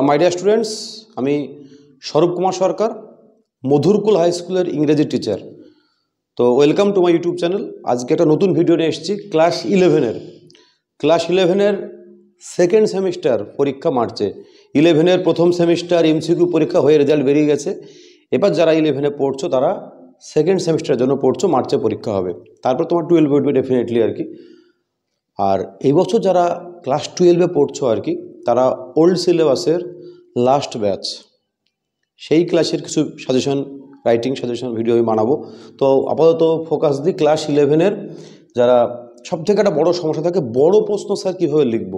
My dear students, আমি স্বরূপ কুমার সরকার, Madhurkul high স্কুলের ইংরেজি টিচার। তো welcome to my YouTube channel. আজকে একটা নতুন ভিডিও নিয়ে এসেছি ক্লাস ইলেভেনের সেকেন্ড সেমিস্টার পরীক্ষা মার্চে। ইলেভেনের প্রথম সেমিস্টার এমসিকিউ পরীক্ষা হয়ে রেজাল্ট বেরিয়ে গেছে। এবার যারা ইলেভেনে পড়ছো তারা সেকেন্ড সেমিস্টারের জন্য পড়ছো, মার্চে পরীক্ষা হবে। তারপর তোমার 12 উঠবে ডেফিনেটলি আর কি। আর এই বছর যারা ক্লাস 12-এ পড়ছো আর কি, তারা ওল্ড সিলেবাসের লাস্ট ব্যাচ, সেই ক্লাসের কিছু রাইটিং সাজেশন ভিডিও আমি বানাবো। তো আপাতত ফোকাস দিই ক্লাস 11-এর যারা সব থেকে একটা বড়ো সমস্যা থাকে, বড় প্রশ্ন স্যার কীভাবে লিখব।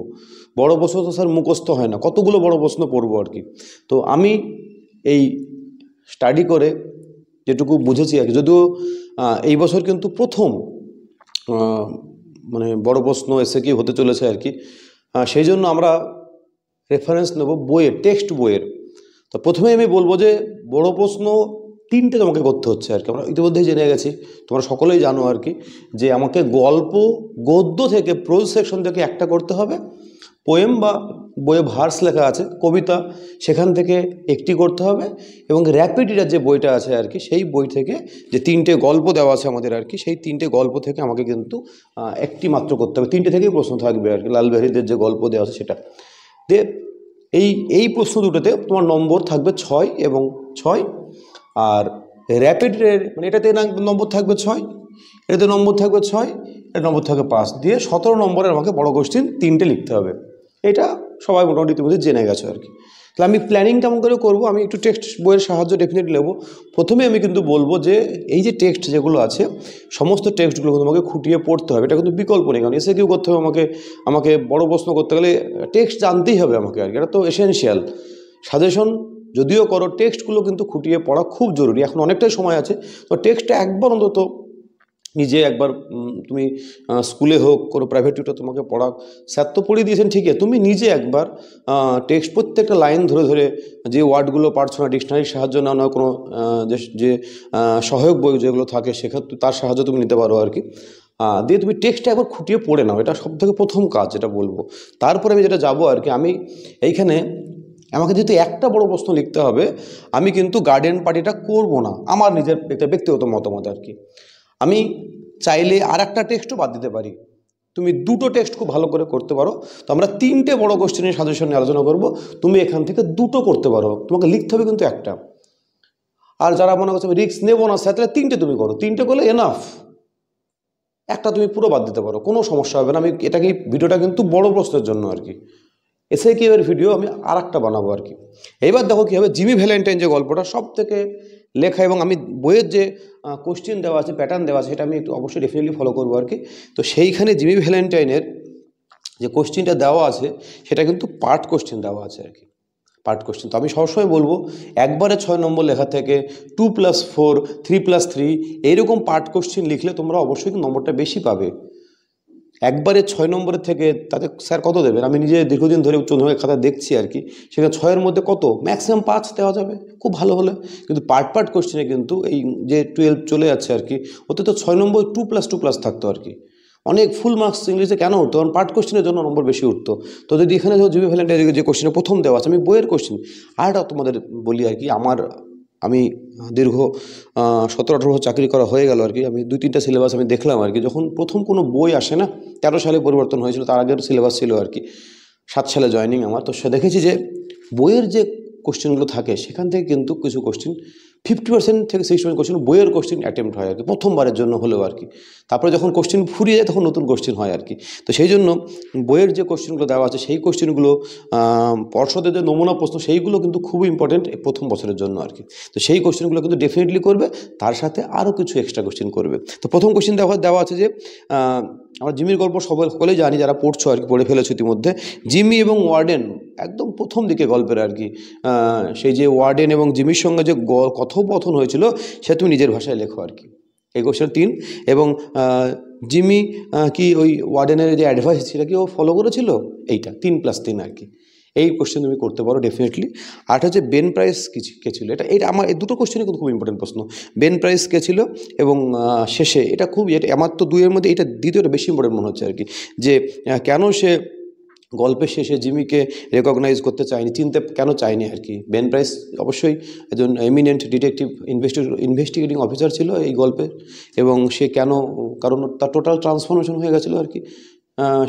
বড় প্রশ্ন তো স্যার মুখস্থ হয় না, কতগুলো বড় প্রশ্ন পড়বো আর কি। তো আমি এই স্টাডি করে যেটুকু বুঝেছি আর কি, যদিও এই বছর কিন্তু প্রথম মানে বড় প্রশ্ন এসে কি হতে চলেছে আর কি, সেই জন্য আমরা রেফারেন্স নেব বইয়ের, টেক্সট বইয়ের। তো প্রথমে আমি বলবো যে বড় প্রশ্ন 3টে তোমাকে করতে হচ্ছে আর কি। আমরা ইতিমধ্যেই জেনে গেছি, তোমরা সকলেই জানো আর কি, যে আমাকে গল্প, গদ্য থেকে, প্রোজ সেকশন থেকে একটা করতে হবে, পোয়েম বা বইয়ে ভার্স লেখা আছে, কবিতা, সেখান থেকে একটি করতে হবে, এবং র্যাপিড রিডার যে বইটা আছে আর কি, সেই বই থেকে যে 3টে গল্প দেওয়া আছে আমাদের আর কি, সেই 3টে গল্প থেকে আমাকে কিন্তু একটি মাত্র করতে হবে। 3টে থেকেই প্রশ্ন থাকবে আর কি, লালবাহারিদের যে গল্প দেওয়া আছে সেটা দিয়ে। এই প্রশ্ন দুটোতে তোমার নম্বর থাকবে 6 এবং 6, আর র্যাপিডের মানে এটাতে নম্বর থাকবে 6, এটাতে নম্বর থাকবে 6, এটা নম্বর থাকবে 5, দিয়ে 17 নম্বরের আমাকে বড় কোশ্চেন 3টে লিখতে হবে। এটা সবাই মোটামুটি ইতিমধ্যে জেনে গেছো আর কি। তাহলে আমি প্ল্যানিং কেমন করে করবো, আমি একটু টেক্সট বইয়ের সাহায্য ডেফিনেটলি নেবো। প্রথমে আমি কিন্তু বলবো যে এই যে টেক্সট যেগুলো আছে, সমস্ত টেক্সটগুলো তোমাকে খুঁটিয়ে পড়তে হবে, এটা কিন্তু বিকল্প নেই। কারণ এসে কেউ করতে হবে আমাকে বড় প্রশ্ন করতে গেলে টেক্সট জানতেই হবে আমাকে আর কি, এটা তো এসেনশিয়াল। সাজেশন যদিও করো, টেক্সটগুলো কিন্তু খুঁটিয়ে পড়া খুব জরুরি। এখন অনেকটাই সময় আছে, তো টেক্সটটা একবার অন্তত নিজে একবার, তুমি স্কুলে হোক, কোনো প্রাইভেট টিউটর তোমাকে পড়াক, স্যার তো পড়িয়ে দিয়েছেন ঠিকই, তুমি নিজে একবার টেক্সট প্রত্যেকটা লাইন ধরে ধরে, যে ওয়ার্ডগুলো পারছো না ডিকশনারির সাহায্য না নয়, কোনো যে সহায়ক বই যেগুলো থাকে সেক্ষেত্রে তার সাহায্য তুমি নিতে পারো আর কি। দিয়ে তুমি টেক্সটটা একবার খুঁটিয়ে পড়ে নাও, এটা সবথেকে প্রথম কাজ যেটা বলবো। তারপরে আমি যেটা যাবো আর কি, আমি এইখানে আমাকে যেহেতু একটা বড় প্রশ্ন লিখতে হবে, আমি কিন্তু গার্ডেন পার্টিটা করব না, আমার নিজের একটা ব্যক্তিগত মতামত আর কি। আমি চাইলে আর একটা টেক্সটও বাদ দিতে পারি, তুমি 2টো টেক্সট খুব ভালো করে করতে পারো। তো আমরা 3টে বড় কোশ্চেনের সাজেশন নিয়ে আলোচনা করব, তুমি এখান থেকে 2টো করতে পারো, তোমাকে লিখতে হবে কিন্তু একটা। আর যারা মনে করছে রিস্ক নেবো না স্যার, তাহলে 3টে তুমি করো, 3টে করলে এনাফ। একটা তুমি পুরো বাদ দিতে পারো, কোনো সমস্যা হবে না। আমি ভিডিওটা কিন্তু বড় প্রশ্নের জন্য আর কি, এসে কি এর ভিডিও আমি আর একটা বানাবো আর কি। এইবার দেখো কী হবে, জিমি ভ্যালেন্টাইন যে গল্পটা সব থেকে লেখা, এবং আমি বইয়ের যে কোশ্চেন দেওয়া আছে, প্যাটার্ন দেওয়া আছে, সেটা আমি একটু অবশ্যই ডেফিনেটলি ফলো করবো আর কি। তো সেইখানে জিমি ভ্যালেন্টাইনের যে কোশ্চেনটা দেওয়া আছে, সেটা কিন্তু পার্ট কোশ্চেন দেওয়া আছে আর কি, পার্ট কোশ্চেন। তো আমি সবসময় বলবো একবারে 6 নম্বর লেখা থেকে 2+4, 3+3 এইরকম পার্ট কোশ্চেন লিখলে তোমরা অবশ্যই নম্বরটা বেশি পাবে। একবারে 6 নম্বরের থেকে তাতে স্যার কত দেবেন, আমি নিজে দীর্ঘদিন ধরে উচ্চ মাধ্যমিক খাতা দেখছি আর কি, সেখানে 6-এর মধ্যে কত ম্যাক্সিমাম 5 দেওয়া যাবে খুব ভালো হলে। কিন্তু পার্ট কোশ্চেনে কিন্তু এই যে 12 চলে যাচ্ছে আর কি, ওতে তো 6 নম্বর 2+2+ থাকতো আর কি। অনেক ফুল মার্কস ইংলিশে কেন উঠতো, কারণ পার্ট কোশ্চেনের জন্য নম্বর বেশি উঠতো। তো যদি এখানে জিমি ভ্যালেন্টাইনের যে কোশ্চেনে প্রথম দেওয়া আছে, আমি বইয়ের কোশ্চেন আরটা তোমাদের বলি আর কি। আমি দীর্ঘ 17-18 বছর চাকরি করা হয়ে গেল আর কি, আমি 2-3টা সিলেবাস আমি দেখলাম আর কি। যখন প্রথম কোনো বই আসে না, 13 সালে পরিবর্তন হয়েছিল, তার আগের সিলেবাস ছিল আর কি, 7 সালে জয়েনিং আমার। তো সে দেখেছি যে বইয়ের যে কোশ্চেনগুলো থাকে, সেখান থেকে কিন্তু কিছু কোশ্চেন 50% থেকে 60% কোশ্চেন বইয়ের কোশ্চেন অ্যাটেম্প্ট হয় আর কি, প্রথমবারের জন্য হলেও আর কি। তারপরে যখন কোশ্চেন ফুরিয়ে যায়, তখন নতুন কোশ্চেন হয় আর কি। তো সেই জন্য বইয়ের যে কোশ্চেনগুলো দেওয়া আছে, সেই কোশ্চেনগুলো, পর্ষদের যে নমুনা প্রশ্ন, সেইগুলো কিন্তু খুবই ইম্পর্টেন্ট প্রথম বছরের জন্য আর কি। তো সেই কোশ্চেনগুলো কিন্তু ডেফিনেটলি করবে, তার সাথে আরও কিছু এক্সট্রা কোশ্চেন করবে। তো প্রথম কোশ্চেন দেওয়া আছে যে, আমরা জিমির গল্প সকলেই জানি, যারা পড়ছো আর কি, পড়ে ফেলেছো ইতিমধ্যে। জিমি এবং ওয়ার্ডেন একদম প্রথম দিকে গল্পের আর কি, সেই যে ওয়ার্ডেন এবং জিমির সঙ্গে যে কথোপকথন হয়েছিল, সে তুমি নিজের ভাষায় লেখো আর কি। এই কোশ্চেন 3। এবং জিমি কি ওই ওয়ার্ডেনের যে অ্যাডভাইস ছিল কি ও ফলো করেছিল, এইটা 3+3 আর কি। এই কোশ্চেন তুমি করতে পারো ডেফিনেটলি। আর হচ্ছে বেন প্রাইস কে ছিল, এটা আমার এই দুটো কোশ্চেনই কিন্তু খুব ইম্পর্টেন্ট প্রশ্ন। বেন প্রাইস কে ছিল, এবং শেষে এটা খুব, আমার তো 2-এর মধ্যে এটা দ্বিতীয়টা বেশি ইম্পর্টেন্ট মনে হচ্ছে আর কি, যে কেন সে গল্পের শেষে জিমিকে রেকগনাইজ করতে চায়নি, চিনতে কেন চায়নি আর কি। বেন প্রাইস অবশ্যই একজন এমিনেন্ট ডিটেকটিভ ইনভেস্টিগেটিং অফিসার ছিল এই গল্পে, এবং সে কেন, কারণ তার টোটাল ট্রান্সফরমেশন হয়ে গেছিলো আর কি,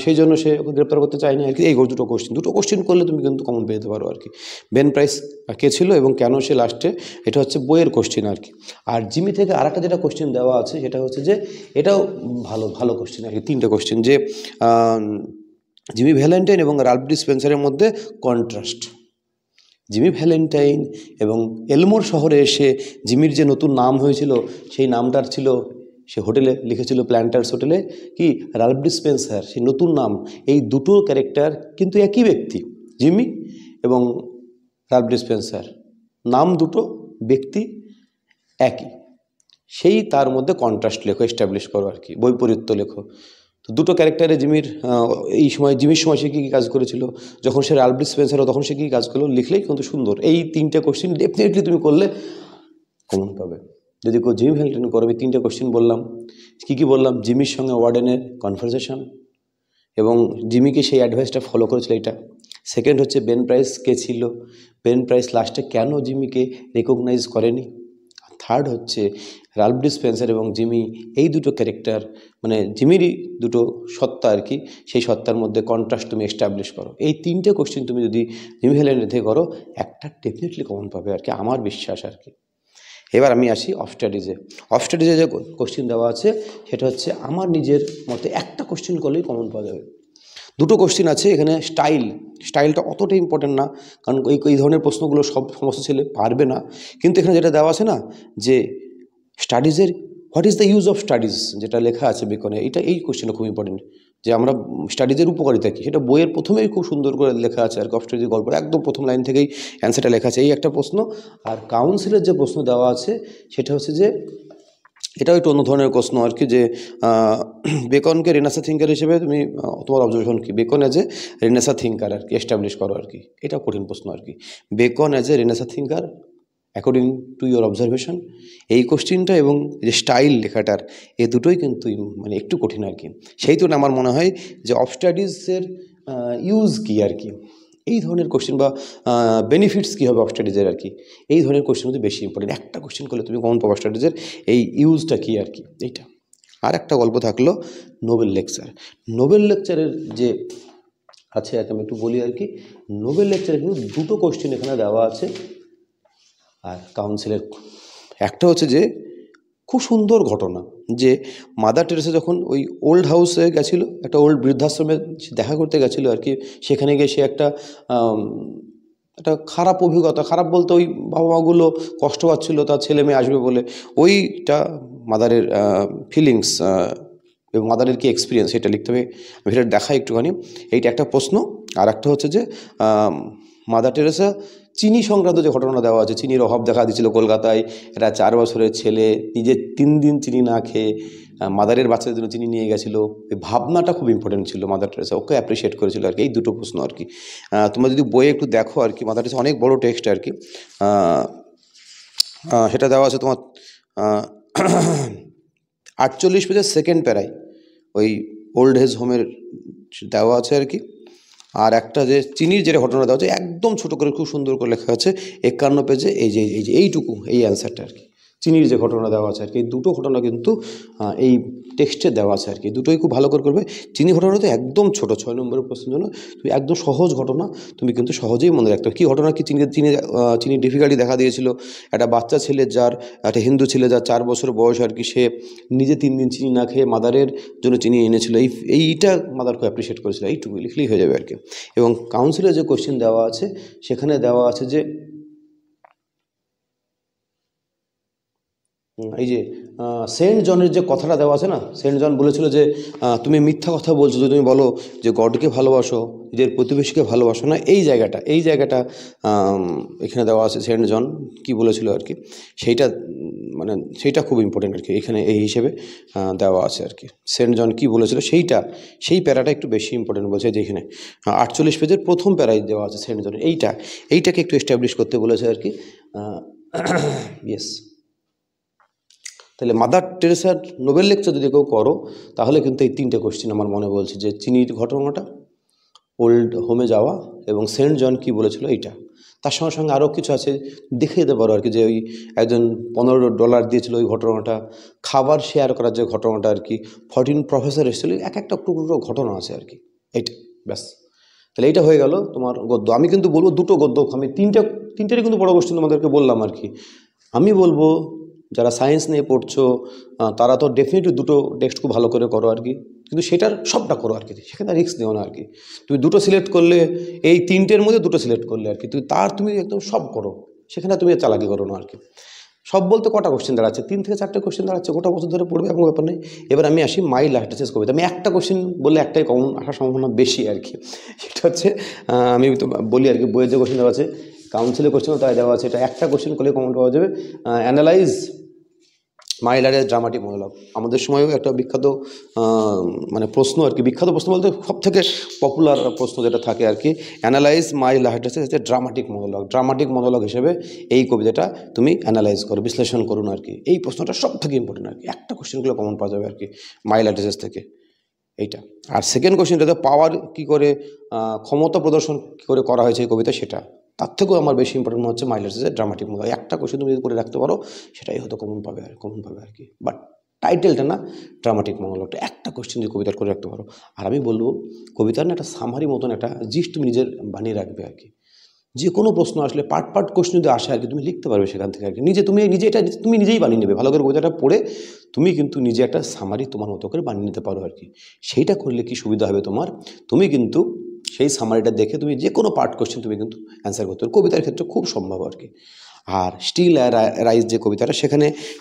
সেই জন্য সে ওকে গ্রেপ্তার করতে চায়নি আর কি। এই দুটো কোশ্চেন করলে তুমি কিন্তু কমন পেয়ে যেতে পারো আর কি। বেন প্রাইস কে ছিল এবং কেন সে লাস্টে, এটা হচ্ছে বইয়ের কোশ্চেন আর কি। আর জিমি থেকে আরেকটা যেটা কোশ্চেন দেওয়া আছে সেটা হচ্ছে যে, এটাও ভালো কোশ্চেন আর কি, 3টে কোশ্চেন, যে জিমি ভ্যালেন্টাইন এবং রাল্ফ ডিসপেন্সারের মধ্যে কন্ট্রাস্ট। জিমি ভ্যালেন্টাইন এবং এলমোর শহরে এসে জিমির যে নতুন নাম হয়েছিল, সেই নামটার ছিল, সে হোটেলে লিখেছিল প্ল্যান্টার্স হোটেলে কি রাল্ফ ডিসপেন্সার, সেই নতুন নাম। এই দুটো ক্যারেক্টার কিন্তু একই ব্যক্তি, জিমি এবং রাল্ফ ডিসপেন্সার, নাম দুটো, ব্যক্তি একই। সেই তার মধ্যে কন্ট্রাস্ট লেখো, এস্টাবলিশ করো আর কি, বৈপরীত্য লেখো। তো দুটো ক্যারেক্টারে জিমির জিমির সময় সে কী কী কাজ করেছিল, যখন সে রাল্ফ ডিসপেন্সার তখন সে কী কাজ করলো, লিখলেই কিন্তু সুন্দর। এই 3টে কোশ্চেন ডেফিনেটলি তুমি করলে কমন পাবে। যদি জিমি ভ্যালেন্টাইন করো, আমি 3টে কোশ্চেন বললাম। কী বললাম? জিমির সঙ্গে ওয়ার্ডেনের কনভারসেশন এবং জিমিকে সেই অ্যাডভাইসটা ফলো করেছিল, এটা। সেকেন্ড হচ্ছে বেন প্রাইস কে ছিল, বেন প্রাইস লাস্টে কেন জিমিকে রেকগনাইজ করেনি। থার্ড হচ্ছে রাল্ফ ডিসপেন্সার এবং জিমি, এই দুটো ক্যারেক্টার, মানে জিমিরই দুটো সত্তা আর কি, সেই সত্তার মধ্যে কন্ট্রাস্ট তুমি এস্টাবলিশ করো। এই 3টে কোশ্চেন তুমি যদি জিমি ভ্যালেন্টাইন থেকে করো, একটা ডেফিনেটলি কমন পাবে আর কি, আমার বিশ্বাস আর কি। এবার আমি আসি অফ স্টাডিজে। অফ স্টাডিজে যে কোশ্চেন দেওয়া আছে সেটা হচ্ছে আমার নিজের মতে একটা কোশ্চেন করলেই কমন পাওয়া যাবে। দুটো কোশ্চেন আছে এখানে। স্টাইলটা অতটা ইম্পর্টেন্ট না, কারণ এই ধরনের প্রশ্নগুলো সমস্ত ছেলে পারবে না। কিন্তু এখানে যেটা দেওয়া আছে না, যে স্টাডিজের what is the use of studies, যেটা লেখা আছে বেকনে, এই কোশ্চেনটা খুব ইম্পর্টেন্ট, যে আমরা স্টাডিজের উপকারিতা কী, সেটা বইয়ের প্রথমেই খুব সুন্দর করে লেখা আছে আর কি। অফ স্টাডিজের গল্পের একদম প্রথম লাইন থেকেই অ্যান্সারটা লেখা আছে, এই একটা প্রশ্ন। আর কাউন্সিলের যে প্রশ্ন দেওয়া আছে সেটা হচ্ছে যে, এটাও একটু অন্য ধরনের প্রশ্ন আর কি, যে বেকনকে রেনেসাঁ থিঙ্কার হিসেবে তুমি, তোমার অবজারভেশন কি, Bacon as a renaissance thinker আর কি এস্টাবলিশ করো আর কি। এটা কঠিন প্রশ্ন আর কি, Bacon as a renaissance thinker according to your observation. এই কোশ্চিনটা এবং যে স্টাইল লেখাটার, এই দুটোই কিন্তু মানে একটু কঠিন আর কি। সেই তুলনায় আমার মনে হয় যে অফ স্টাডিজের ইউজ কী আর কি, এই ধরনের কোশ্চেন বা বেনিফিটস কী হবে অফ স্টাডিজের আর কি, এই ধরনের কোশ্চেন কিন্তু বেশি ইম্পর্টেন্ট। একটা কোশ্চেন করলে তুমি কমন পাবো অফ স্টাডিজের এই ইউজটা কী আর কি, এইটা। আর একটা গল্প থাকলো নোবেল লেকচার। নোবেল লেকচারের যে আছে আর কি, আমি একটু বলি আর কি। নোবেল লেকচারে কিন্তু দুটো কোশ্চেন এখানে দেওয়া আছে। আর কাউন্সিলের একটা হচ্ছে যে, খুব সুন্দর ঘটনা, যে মাদার টেরেসা যখন ওই ওল্ড হাউসে গেছিলো, একটা ওল্ড বৃদ্ধাশ্রমে দেখা করতে গেছিলো আর কি, সেখানে গিয়ে সে একটা খারাপ অভিজ্ঞতা, খারাপ বলতে ওই বাবা মাগুলো কষ্ট পাচ্ছিলো তার ছেলে মেয়ে আসবে বলে, ওইটা মাদারের ফিলিংস এবং মাদারের কি এক্সপিরিয়েন্স, সেটা লিখতে হবে। আমি সেটা দেখাই একটুখানি। এইটা একটা প্রশ্ন। আর একটা হচ্ছে যে মাদার টেরেসা চিনি সংক্রান্ত যে ঘটনা দেওয়া আছে, চিনির অভাব দেখা দিয়েছিল কলকাতায়, এটা 4 বছরের ছেলে নিজে 3 দিন চিনি না খেয়ে মাদারের বাচ্চাদের জন্য চিনি নিয়ে গেছিলো। এই ভাবনাটা খুব ইম্পর্টেন্ট ছিল, মাদার টেরেসা ওকে অ্যাপ্রিসিয়েট করেছিল আর কি। এই দুটো প্রশ্ন আর কি, তোমরা যদি বইয়ে একটু দেখো আর কি, মাদার টেরেসা অনেক বড় টেক্সট আর কি, সেটা দেওয়া আছে তোমার 48 পেজের সেকেন্ড প্যারায়, ওই ওল্ড এজ হোমের দেওয়া আছে আর কি। আর একটা যে চিনির যেটা ঘটনা দেওয়া আছে একদম ছোটো করে খুব সুন্দর করে লেখা আছে 51 পেজে, এইটুকু এই অ্যান্সারটা আর কি, চিনির যে ঘটনা দেওয়া আছে আর কি। এই দুটো ঘটনা কিন্তু এই টেক্সটে দেওয়া আছে আর কি, দুটোই খুব ভালো করে করবে। চিনি ঘটনা তো একদম ছোটো, 6 নম্বরের প্রশ্নের জন্য তুমি একদম সহজ ঘটনা, তুমি কিন্তু সহজেই মনে রাখতে হবে। কী ঘটনা, কি চিনি ডিফিকাল্টি দেখা দিয়েছিল, একটা বাচ্চা ছেলে, যার একটা হিন্দু ছেলে, যার 4 বছর বয়স আর কি, সে নিজে 3 দিন চিনি না খেয়ে মাদারের জন্য চিনি এনেছিল, এইটা মাদার খুব অ্যাপ্রিসিয়েট করেছিল। এইটুকু লিখলেই হয়ে যাবে আর কি। এবং কাউন্সিলের যে কোশ্চেন দেওয়া আছে সেখানে দেওয়া আছে যে, এই যে সেন্ট জনের যে কথাটা দেওয়া আছে না, সেন্ট জন বলেছিল যে তুমি মিথ্যা কথা বলছো যদি তুমি বলো যে গডকে ভালোবাসো, নিজের প্রতিবেশীকে ভালোবাসো না। এই জায়গাটা এখানে দেওয়া আছে, সেন্ট জন কি বলেছিল আর কি, সেইটা খুব ইম্পর্টেন্ট আর কি, এখানে এই হিসেবে দেওয়া আছে আর কি। সেন্ট জন কি বলেছিল সেই প্যারাটা একটু বেশি ইম্পর্টেন্ট বলছে, যেখানে 48 পেজের প্রথম প্যারায় দেওয়া আছে সেন্ট জনের, এইটাকে একটু এস্টাবলিশ করতে বলেছে আর কি। ইয়েস। তাহলে মাদার টেরেসার নোবেল লেকচার যদি কেউ করো, তাহলে কিন্তু এই 3টে কোশ্চেন আমার মনে বলছে, যে চিনির ঘটনাটা, ওল্ড হোমে যাওয়া এবং সেন্ট জন কি বলেছিল এইটা। তার সঙ্গে সঙ্গে আরও কিছু আছে, দেখে দিতে পারো আর কি, যে ওই একজন $15 দিয়েছিল ওই ঘটনাটা, খাবার শেয়ার করার যে ঘটনাটা আর কি, 14 প্রফেসর এসেছিল, এক একটা টুকরো ঘটনা আছে আর কি, এইটা ব্যাস। তাহলে এইটা হয়ে গেল তোমার গদ্য। আমি কিন্তু বলবো দুটো গদ্য, আমি তিনটেরই কিন্তু বড় কোশ্চেন তোমাদেরকে বললাম আর কি। আমি বলবো যারা সায়েন্স নিয়ে পড়ছো তারা তো ডেফিনেটলি দুটো টেক্সট খুব ভালো করে করো আর কি, কিন্তু সেটার সবটা করো আর কি, সেখানে রিস্ক নিও না আর কি। তুমি দুটো সিলেক্ট করলে, এই তিনটের মধ্যে দুটো সিলেক্ট করলে আর কি, তুমি একদম সব করো, সেখানে তুমি চালাকি করো না আর কি। সব বলতে কটা কোশ্চেন দাঁড়াচ্ছে, 3 থেকে 4টে কোশ্চেন দাঁড়াচ্ছে, গোটা বছর ধরে পড়বে এমন ব্যাপার নেই। এবার আমি আসি মাই লাস্ট শেষ কবিতা। আমি একটা কোশ্চেন বললে একটাই কমন আসার সম্ভাবনা বেশি আর কি, সেটা হচ্ছে আমি তো বলি আর কি, বইয়ের যে কোশ্চেন দেওয়া আছে, কাউন্সিলের কোশ্চেনও তাই দেওয়া আছে, এটা একটা কোশ্চেন করলে কমন পাওয়া যাবে। অ্যানালাইজ মাই লাস্ট ড্রামাটিক মনোলগ। আমাদের সময়ও একটা বিখ্যাত মানে প্রশ্ন আর কি, বিখ্যাত প্রশ্ন বলতে সব থেকে পপুলার প্রশ্ন যেটা থাকে আর কি, অ্যানালাইজ মাই last dramatic monologue. Dramatic monologue হিসেবে এই কবিতাটা তুমি অ্যানালাইজ করো, বিশ্লেষণ করুন আর কি। এই প্রশ্নটা সব থেকে ইম্পর্টেন্ট আর কি, একটা কোশ্চেনগুলো কমন পাওয়া যাবে আর কি মাই লাস্ট থেকে, এইটা। আর সেকেন্ড কোশ্চেনটাতে পাওয়ার কী করে, ক্ষমতা প্রদর্শন কী করে করা হয়েছে এই কবিতা, সেটা। তার থেকেও আমার বেশি ইম্পর্টেন্ট হচ্ছে মাই লাস্ট ড্রামাটিক মনোলগ। একটা কোশ্চেন তুমি যদি করে রাখতে পারো সেটাই হয়তো কমন পাবে আর কি। বাট টাইটেলটা না, ড্রামাটিক মনোলগটা একটা কোশ্চেন যদি কবিতার করে রাখতে পারো। আর আমি বলবো কবিতার না একটা সামারি মতন একটা জিস্ট তুমি নিজের বানিয়ে রাখবে আর কি। যে কোনো প্রশ্ন আসলে পার্ট কোশ্চেন যদি আসে আর কি, তুমি লিখতে পারবে সেখান থেকে আর কি। এটা তুমি নিজেই বানিয়ে নেবে, ভালো করে কবিতাটা পড়ে তুমি কিন্তু নিজে একটা সামারি তোমার মতো করে বানিয়ে নিতে পারো আর কি। সেইটা করলে কি সুবিধা হবে তোমার, তুমি কিন্তু সেই সামারিটা দেখে তুমি যে কোনো পার্ট কোশ্চেন তুমি কিন্তু অ্যান্সার করতে পারো। কবিতার ক্ষেত্রে খুব সম্ভব আর কি। আর স্টিল রাইজ যে কবিতাটা,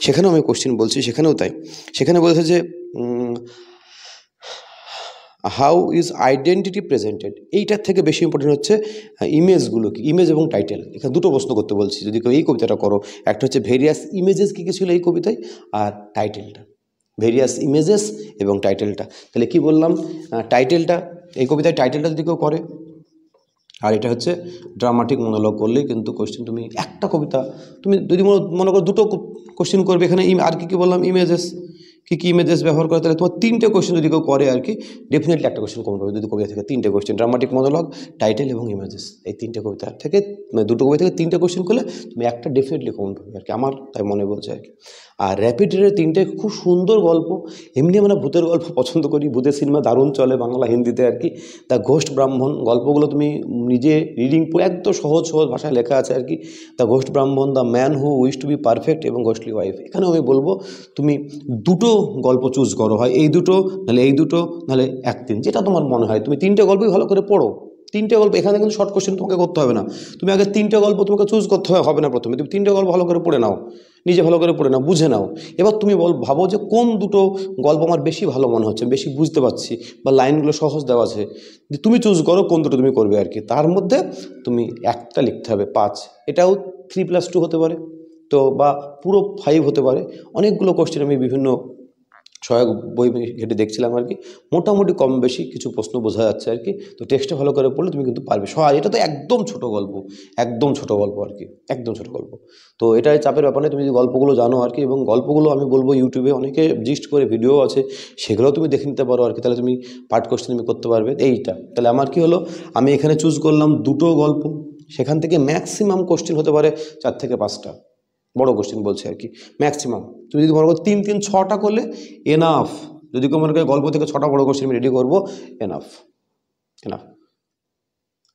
সেখানেও আমি কোশ্চেন বলছি, সেখানেও তাই। সেখানে বলেছে যে হাউ ইজ আইডেন্টিটি প্রেজেন্টেড। এইটার থেকে বেশি ইম্পর্টেন্ট হচ্ছে ইমেজগুলো কি, ইমেজ এবং টাইটেল। এখানে দুটো প্রশ্ন করতে বলছি যদি কেউ এই কবিতাটা করো। একটা হচ্ছে ভেরিয়াস ইমেজেস কী কী ছিল এই কবিতায়, আর টাইটেলটা, ভেরিয়াস ইমেজেস এবং টাইটেলটা। তাহলে কি বললাম, টাইটেলটা, এই কবিতায় টাইটেলটা যদি কেউ করে, আর এটা হচ্ছে ড্রামাটিক মনোলগ করলেই কিন্তু কোশ্চেন, তুমি একটা কবিতা তুমি যদি মনে করো দুটো কোশ্চেন করবে এখানে, আর কি বললাম, ইমেজেস, কী ইমেজেস ব্যবহার করে, তাহলে তোমার 3টে কোশ্চেন যদি কেউ করে আর কি, ডেফিনেটলি একটা কোশ্চেন কমন পাবে। যদি কবিতা থেকে 3টে কোশ্চেন, ড্রামাটিক মনোলগ, টাইটেল এবং ইমেজেস, এই 3টে কবিতা থেকে, মানে দুটো কবিতা থেকে 3টে কোশ্চেন করলে তুমি একটা ডেফিনেটলি কমন পাবে আর কি, আমার তাই মনে বলছে আর কি। আর র্যাপিড রিডের 3টে খুব সুন্দর গল্প। এমনি আমরা ভূতের গল্প পছন্দ করি, ভূতের সিনেমা দারুণ চলে বাংলা হিন্দিতে আর কি। দ্য ঘোস্ট ব্রাহ্মণ গল্পগুলো তুমি নিজে রিডিং পড়ে, একদম সহজ ভাষায় লেখা আছে আর কি। দ্য ঘোস্ট ব্রাহ্মণ, the man who wish to be perfect এবং ঘোস্টলি ওয়াইফ। এখানেও আমি বলবো তুমি দুটো গল্প চুজ করো, হয় এই দুটো, নাহলে এই দুটো, নাহলে 1-3, যেটা তোমার মনে হয়। তুমি 3টে গল্পই ভালো করে পড়ো, 3টে গল্প। এখানে কিন্তু শর্ট কোশ্চেন তোমাকে করতে হবে না, তুমি আগে 3টে গল্প তোমাকে চুজ করতে হবে না প্রথমে, তুমি 3টে গল্প ভালো করে পড়ে নাও, নিজে ভালো করে পড়ে নাও, বুঝে নাও। এবার তুমি ভাবো যে কোন দুটো গল্প আমার বেশি ভালো মনে হচ্ছে, বেশি বুঝতে পারছি, বা লাইনগুলো সহজ দেওয়া আছে, তুমি চুজ করো কোন দুটো তুমি করবে আর কি। তার মধ্যে তুমি একটা লিখতে হবে 5, এটাও 3+2 হতে পারে তো, বা পুরো 5 হতে পারে। অনেকগুলো কোশ্চেন আমি বিভিন্ন সহায়ক বই ঘেটে দেখছিলাম আর কি, মোটামুটি কম বেশি কিছু প্রশ্ন বোঝা যাচ্ছে আর কি। তো টেক্সটটা ভালো করে পড়লে তুমি কিন্তু পারবে। এটা তো একদম ছোট গল্প, একদম ছোট গল্প আর কি, একদম ছোট গল্প। তো এটাই চাপের ব্যাপার নেই, তুমি যদি গল্পগুলো জানো আর কি। এবং গল্পগুলো আমি বলবো ইউটিউবে অনেকে জিস্ট করে ভিডিও আছে, সেগুলোও তুমি দেখে নিতে পারো আর কি। তাহলে তুমি পার্ট কোশ্চেন তুমি করতে পারবে। এইটা তাহলে আমার কি হলো, আমি এখানে চুজ করলাম দুটো গল্প, সেখান থেকে ম্যাক্সিমাম কোশ্চেন হতে পারে 4 থেকে 5টা, বড় কোশ্চেন বলছে আর কি, ম্যাক্সিমাম। তুমি যদি মনে করো 3-6টা করলে এনাফ। যদি কেউ মনে করে গল্প থেকে 6টা বড় কোশ্চেন আমি রেডি করবো, এনাফ।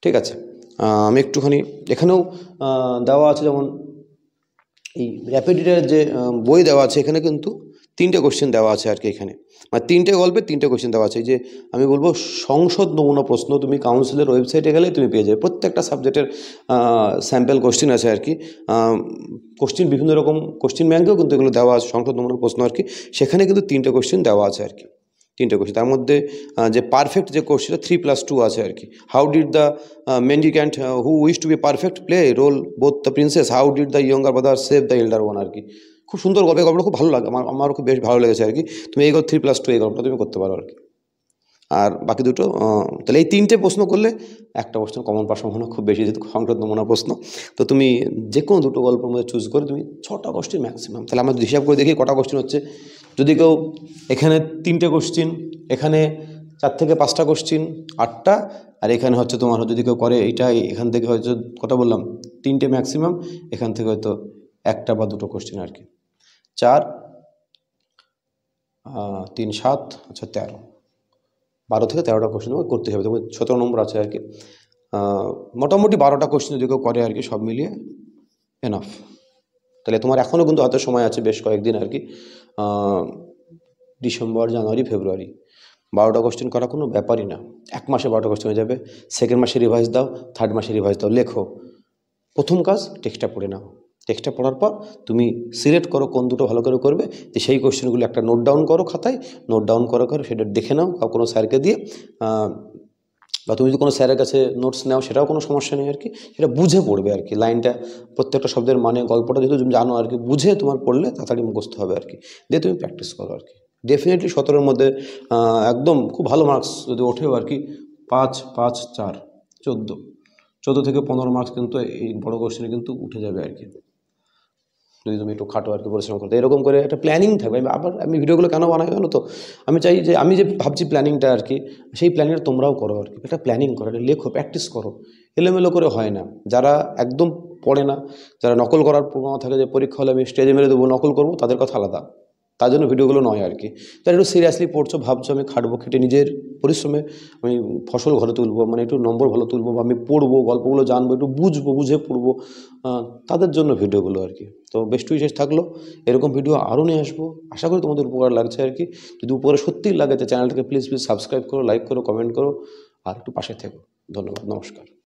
ঠিক আছে। আমি একটুখানি এখানেও দেওয়া আছে, যেমন এই র্যাপিড রিডের যে বই দেওয়া আছে, এখানে কিন্তু 3টে কোশ্চেন দেওয়া আছে আর কি। এখানে মানে 3টে গল্পে 3টে কোশ্চেন দেওয়া আছে। এই যে আমি বলবো সংসদ নমুনা প্রশ্ন, তুমি কাউন্সিলের ওয়েবসাইটে গেলে তুমি পেয়ে যাবে। প্রত্যেকটা সাবজেক্টের স্যাম্পল কোশ্চেন আছে আর কি। কোশ্চেন বিভিন্ন রকম, কোশ্চেন ব্যাঙ্কেও কিন্তু এগুলো দেওয়া আছে, সংসদ নমুনা প্রশ্ন আর কি। সেখানে কিন্তু 3টে কোশ্চেন দেওয়া আছে আর কি, 3টে কোশ্চেন। তার মধ্যে যে পারফেক্ট যে কোশ্চেনটা 3+2 আছে আর কি। How did the mendicant who wish to be perfect play role both the princess, how did the younger brother save the elder one আর কি। খুব সুন্দর গল্প, গল্পটা খুব ভালো লাগে, আমারও খুব বেশ ভালো লেগেছে আর কি। তুমি এই 3+2 এই গল্পটা তুমি করতে পারো আর কি। আর বাকি দুটো, তাহলে এই 3টে প্রশ্ন করলে একটা প্রশ্ন কমন পাওয়ার সম্ভাবনা খুব বেশি, যেহেতু সংসদ নমুনা প্রশ্ন। তো তুমি যে কোনো দুটো গল্পের মধ্যে চুজ করে তুমি 6টা কোশ্চেন ম্যাক্সিমাম। তাহলে আমরা হিসাব করে দেখি কটা কোশ্চেন হচ্ছে। যদি কেউ এখানে 3টে কোশ্চেন, এখানে 4 থেকে 5টা কোশ্চিন 8টা, আর এখানে হচ্ছে তোমার যদি কেউ করে এইটা এখান থেকে হয়তো কথা বললাম 3টে ম্যাক্সিমাম, এখান থেকে হয়তো 1টা বা 2টো কোশ্চিন আর কি। 4 3 7 আচ্ছা 13, 12 থেকে 13টা কোশ্চেন করতে হবে, তবে 17 নম্বর আছে আর কি। মোটামুটি 12টা কোশ্চেন যদি কেউ করে আর কি, সব মিলিয়ে এনাফ। তাহলে তোমার এখনও কিন্তু হাতে সময় আছে বেশ কয়েকদিন আর কি, ডিসেম্বর, জানুয়ারি, ফেব্রুয়ারি। 12টা কোশ্চেন করা কোনো ব্যাপারই না, 1 মাসে 12টা কোশ্চেন হয়ে যাবে। সেকেন্ড মাসে রিভাইজ দাও, থার্ড মাসে রিভাইজ দাও, লেখো। প্রথম কাজ টেক্সটটা পড়ে নাও। টেক্সটটা পড়ার পর তুমি সিলেক্ট করো কোন দুটো ভালো করে করবে, যে সেই কোশ্চেনগুলো একটা নোট ডাউন করো খাতায়, নোট ডাউন করে সেটা দেখে নাও কোনো স্যারকে দিয়ে, বা তুমি যদি কোনো স্যারের কাছে নোটস নাও সেটাও কোনো সমস্যা নেই আর কি। সেটা বুঝে পড়বে আর কি, লাইনটা প্রত্যেকটা শব্দের মানে গল্পটা যেহেতু তুমি জানো আর কি, বুঝে তোমার পড়লে তাড়াতাড়ি মুখস্থ হবে আর কি, দিয়ে তুমি প্র্যাকটিস করো আর কি। ডেফিনেটলি 17-এর মধ্যে একদম খুব ভালো মার্কস যদি ওঠেও আর কি, 5 5 4 14 থেকে 15 মার্কস কিন্তু এই বড় কোশ্চেনে কিন্তু উঠে যাবে আর কি, যদি তুমি একটু খাটো আর কি, পরিশ্রম করতে। এরকম করে একটা প্ল্যানিং থাকবে। আমি ভিডিওগুলো কেন বানাই জানো তো, আমি চাই যে আমি যে ভাবছি প্ল্যানিংটা আর কি, সেই প্ল্যানিংটা তোমরাও করো আর কি। একটা প্ল্যানিং করো, একটা লেখো, প্র্যাকটিস করো, এলোমেলো করে হয় না। যারা একদম পড়ে না, যারা নকল করার প্রবণতা থাকে, যে পরীক্ষা হলে আমি স্টেজে মেরে দেবো, নকল করবো, তাদের কথা আলাদা, তার জন্য ভিডিওগুলো নয় আর কি। তারা একটু সিরিয়াসলি পড়ছো, ভাবছো আমি খাটবো, খেটে নিজের পরিশ্রমে আমি ফসল ঘরে তুলবো, মানে একটু নম্বর ভালো তুলবো, বা আমি পড়বো, গল্পগুলো জানবো, একটু বুঝবো, বুঝে পড়বো, তাদের জন্য ভিডিওগুলো আর কি। তো বেস্ট উইশেস থাকলো, এরকম ভিডিও আরও নিয়ে আসবো। আশা করি তোমাদের উপকার লাগছে আর কি। যদি উপকার সত্যিই লাগে, তো চ্যানেলটাকে প্লিজ সাবস্ক্রাইব করো, লাইক করো, কমেন্ট করো, আর একটু পাশে থেকো। ধন্যবাদ, নমস্কার।